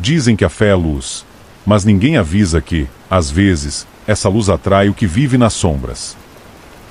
Dizem que a fé é luz, mas ninguém avisa que, às vezes, essa luz atrai o que vive nas sombras.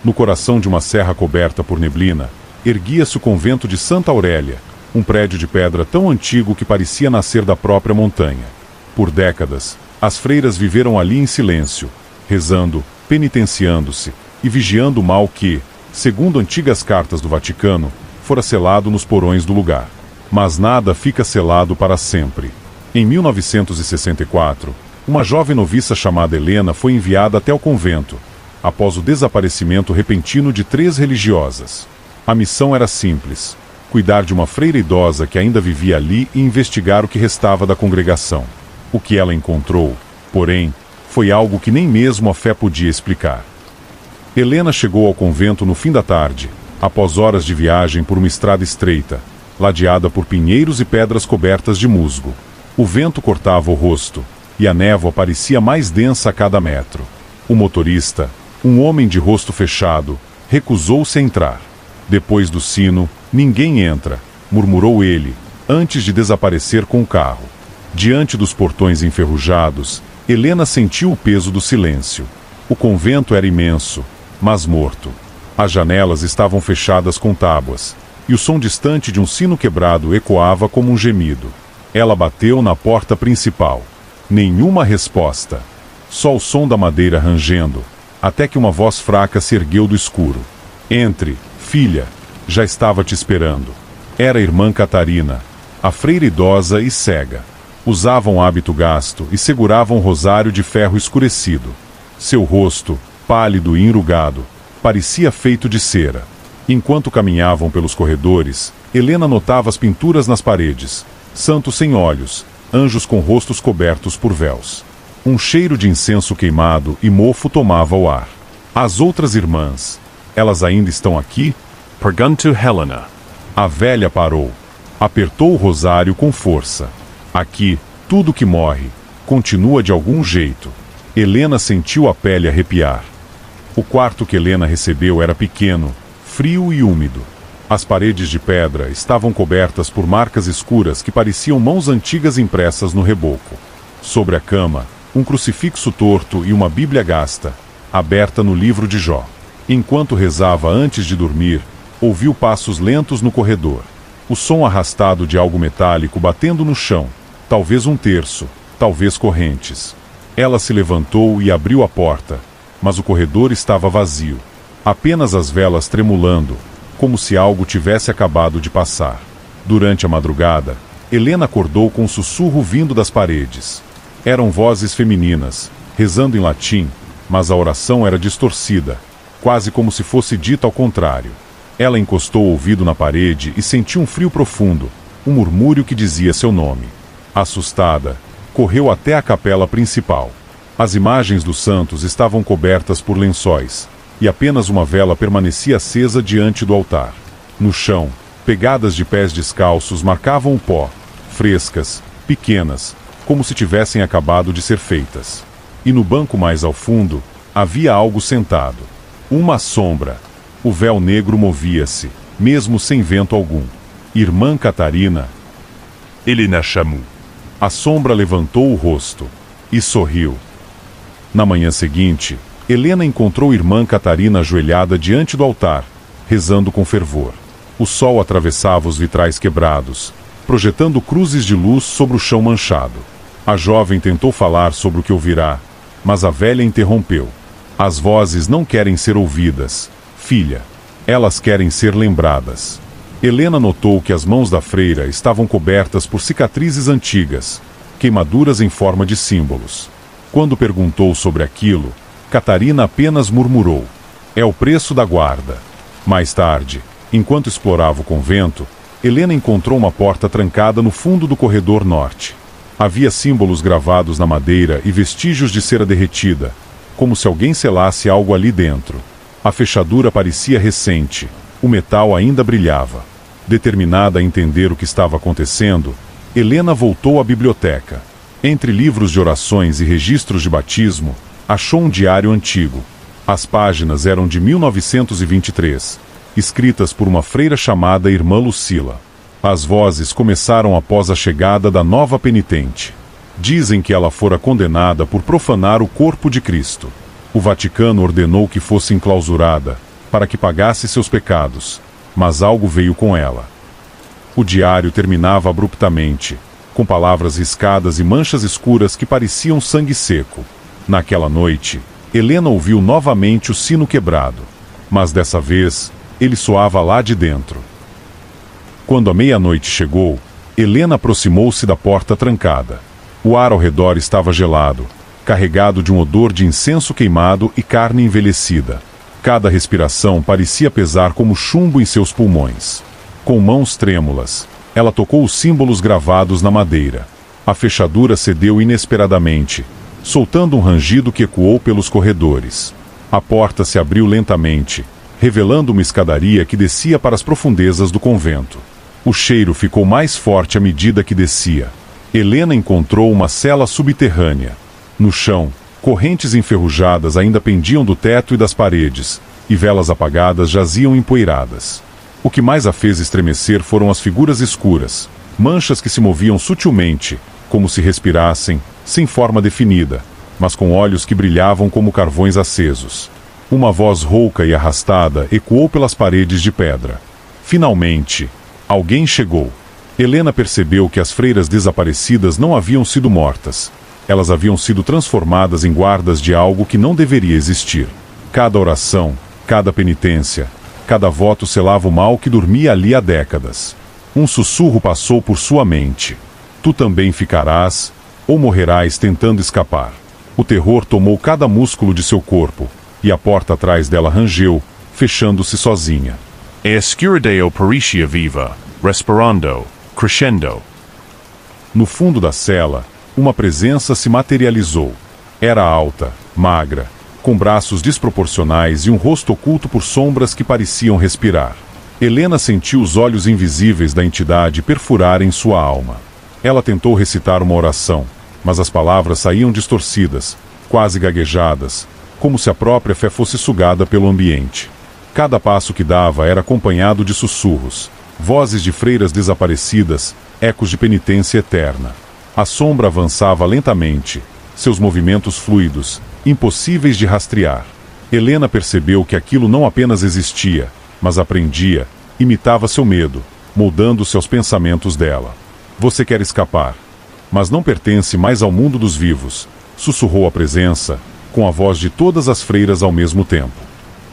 No coração de uma serra coberta por neblina, erguia-se o convento de Santa Aurélia, um prédio de pedra tão antigo que parecia nascer da própria montanha. Por décadas, as freiras viveram ali em silêncio, rezando, penitenciando-se e vigiando o mal que, segundo antigas cartas do Vaticano, fora selado nos porões do lugar. Mas nada fica selado para sempre. Em 1964, uma jovem noviça chamada Helena foi enviada até o convento, após o desaparecimento repentino de 3 religiosas. A missão era simples: cuidar de uma freira idosa que ainda vivia ali e investigar o que restava da congregação. O que ela encontrou, porém, foi algo que nem mesmo a fé podia explicar. Helena chegou ao convento no fim da tarde, após horas de viagem por uma estrada estreita, ladeada por pinheiros e pedras cobertas de musgo. O vento cortava o rosto, e a névoa parecia mais densa a cada metro. O motorista, um homem de rosto fechado, recusou-se a entrar. Depois do sino, ninguém entra, murmurou ele, antes de desaparecer com o carro. Diante dos portões enferrujados, Helena sentiu o peso do silêncio. O convento era imenso, mas morto. As janelas estavam fechadas com tábuas, e o som distante de um sino quebrado ecoava como um gemido. Ela bateu na porta principal. Nenhuma resposta. Só o som da madeira rangendo, até que uma voz fraca se ergueu do escuro. Entre, filha, já estava te esperando. Era a irmã Catarina, a freira idosa e cega. Usava um hábito gasto e segurava um rosário de ferro escurecido. Seu rosto, pálido e enrugado, parecia feito de cera. Enquanto caminhavam pelos corredores, Helena notava as pinturas nas paredes: santos sem olhos, anjos com rostos cobertos por véus. Um cheiro de incenso queimado e mofo tomava o ar. As outras irmãs, elas ainda estão aqui? Perguntou Helena. A velha parou. Apertou o rosário com força. Aqui, tudo que morre, continua de algum jeito. Helena sentiu a pele arrepiar. O quarto que Helena recebeu era pequeno, frio e úmido. As paredes de pedra estavam cobertas por marcas escuras que pareciam mãos antigas impressas no reboco. Sobre a cama, um crucifixo torto e uma Bíblia gasta, aberta no livro de Jó. Enquanto rezava antes de dormir, ouviu passos lentos no corredor. O som arrastado de algo metálico batendo no chão, talvez um terço, talvez correntes. Ela se levantou e abriu a porta, mas o corredor estava vazio. Apenas as velas tremulando, como se algo tivesse acabado de passar. Durante a madrugada, Helena acordou com um sussurro vindo das paredes. Eram vozes femininas, rezando em latim, mas a oração era distorcida, quase como se fosse dita ao contrário. Ela encostou o ouvido na parede e sentiu um frio profundo, um murmúrio que dizia seu nome. Assustada, correu até a capela principal. As imagens dos santos estavam cobertas por lençóis, e apenas uma vela permanecia acesa diante do altar. No chão, pegadas de pés descalços marcavam o pó, frescas, pequenas, como se tivessem acabado de ser feitas. E no banco mais ao fundo, havia algo sentado. Uma sombra. O véu negro movia-se, mesmo sem vento algum. Irmã Catarina. Helena chamou. A sombra levantou o rosto e sorriu. Na manhã seguinte, Helena encontrou irmã Catarina ajoelhada diante do altar, rezando com fervor. O sol atravessava os vitrais quebrados, projetando cruzes de luz sobre o chão manchado. A jovem tentou falar sobre o que ouvirá, mas a velha interrompeu. As vozes não querem ser ouvidas, filha. Elas querem ser lembradas. Helena notou que as mãos da freira estavam cobertas por cicatrizes antigas, queimaduras em forma de símbolos. Quando perguntou sobre aquilo, Catarina apenas murmurou: é o preço da guarda. Mais tarde, enquanto explorava o convento, Helena encontrou uma porta trancada no fundo do corredor norte. Havia símbolos gravados na madeira e vestígios de cera derretida, como se alguém selasse algo ali dentro. A fechadura parecia recente, o metal ainda brilhava. Determinada a entender o que estava acontecendo, Helena voltou à biblioteca. Entre livros de orações e registros de batismo, achou um diário antigo. As páginas eram de 1923, escritas por uma freira chamada Irmã Lucila. As vozes começaram após a chegada da nova penitente. Dizem que ela fora condenada por profanar o corpo de Cristo. O Vaticano ordenou que fosse enclausurada, para que pagasse seus pecados, mas algo veio com ela. O diário terminava abruptamente, com palavras riscadas e manchas escuras que pareciam sangue seco. Naquela noite, Helena ouviu novamente o sino quebrado, mas dessa vez, ele soava lá de dentro. Quando a meia-noite chegou, Helena aproximou-se da porta trancada. O ar ao redor estava gelado, carregado de um odor de incenso queimado e carne envelhecida. Cada respiração parecia pesar como chumbo em seus pulmões. Com mãos trêmulas, ela tocou os símbolos gravados na madeira. A fechadura cedeu inesperadamente, soltando um rangido que ecoou pelos corredores. A porta se abriu lentamente, revelando uma escadaria que descia para as profundezas do convento. O cheiro ficou mais forte à medida que descia. Helena encontrou uma cela subterrânea. No chão, correntes enferrujadas ainda pendiam do teto e das paredes, e velas apagadas jaziam empoeiradas. O que mais a fez estremecer foram as figuras escuras, manchas que se moviam sutilmente, como se respirassem, sem forma definida, mas com olhos que brilhavam como carvões acesos. Uma voz rouca e arrastada ecoou pelas paredes de pedra. Finalmente, alguém chegou. Helena percebeu que as freiras desaparecidas não haviam sido mortas. Elas haviam sido transformadas em guardas de algo que não deveria existir. Cada oração, cada penitência, cada voto selava o mal que dormia ali há décadas. Um sussurro passou por sua mente. Tu também ficarás, ou morrerás tentando escapar. O terror tomou cada músculo de seu corpo, e a porta atrás dela rangeu, fechando-se sozinha. Escurideo pericia viva, respirando, crescendo. No fundo da cela, uma presença se materializou. Era alta, magra, com braços desproporcionais e um rosto oculto por sombras que pareciam respirar. Helena sentiu os olhos invisíveis da entidade perfurarem sua alma. Ela tentou recitar uma oração, mas as palavras saíam distorcidas, quase gaguejadas, como se a própria fé fosse sugada pelo ambiente. Cada passo que dava era acompanhado de sussurros, vozes de freiras desaparecidas, ecos de penitência eterna. A sombra avançava lentamente, seus movimentos fluidos, impossíveis de rastrear. Helena percebeu que aquilo não apenas existia, mas aprendia, imitava seu medo, moldando-se aos pensamentos dela. Você quer escapar, mas não pertence mais ao mundo dos vivos, sussurrou a presença, com a voz de todas as freiras ao mesmo tempo.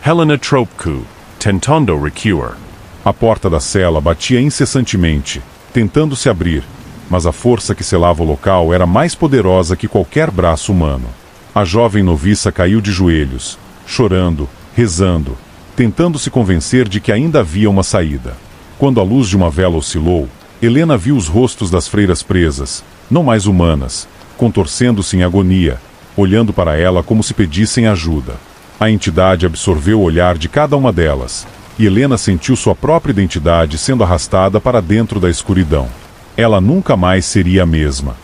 Helena Tropcu, tentando recuar. A porta da cela batia incessantemente, tentando se abrir, mas a força que selava o local era mais poderosa que qualquer braço humano. A jovem noviça caiu de joelhos, chorando, rezando, tentando se convencer de que ainda havia uma saída. Quando a luz de uma vela oscilou, Helena viu os rostos das freiras presas, não mais humanas, contorcendo-se em agonia, olhando para ela como se pedissem ajuda. A entidade absorveu o olhar de cada uma delas, e Helena sentiu sua própria identidade sendo arrastada para dentro da escuridão. Ela nunca mais seria a mesma.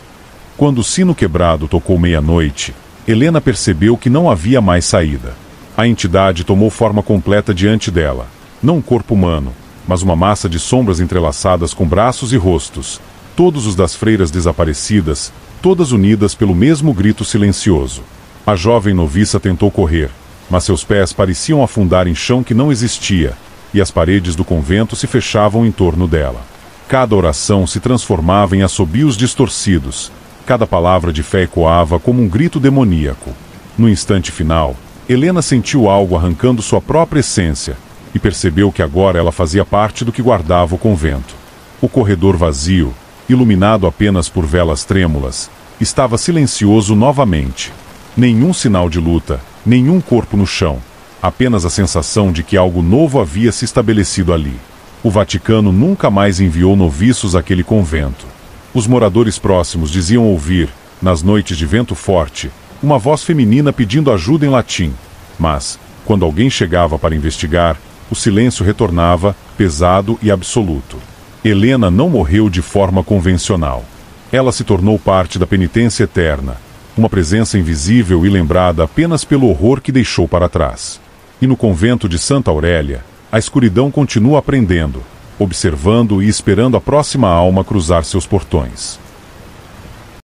Quando o sino quebrado tocou meia-noite, Helena percebeu que não havia mais saída. A entidade tomou forma completa diante dela, não um corpo humano, mas uma massa de sombras entrelaçadas com braços e rostos, todos os das freiras desaparecidas, todas unidas pelo mesmo grito silencioso. A jovem noviça tentou correr, mas seus pés pareciam afundar em chão que não existia, e as paredes do convento se fechavam em torno dela. Cada oração se transformava em assobios distorcidos, cada palavra de fé ecoava como um grito demoníaco. No instante final, Helena sentiu algo arrancando sua própria essência, e percebeu que agora ela fazia parte do que guardava o convento. O corredor vazio, iluminado apenas por velas trêmulas, estava silencioso novamente. Nenhum sinal de luta, nenhum corpo no chão, apenas a sensação de que algo novo havia se estabelecido ali. O Vaticano nunca mais enviou noviços àquele convento. Os moradores próximos diziam ouvir, nas noites de vento forte, uma voz feminina pedindo ajuda em latim, mas, quando alguém chegava para investigar, o silêncio retornava, pesado e absoluto. Helena não morreu de forma convencional. Ela se tornou parte da penitência eterna, uma presença invisível e lembrada apenas pelo horror que deixou para trás. E no convento de Santa Aurélia, a escuridão continua aprendendo, observando e esperando a próxima alma cruzar seus portões.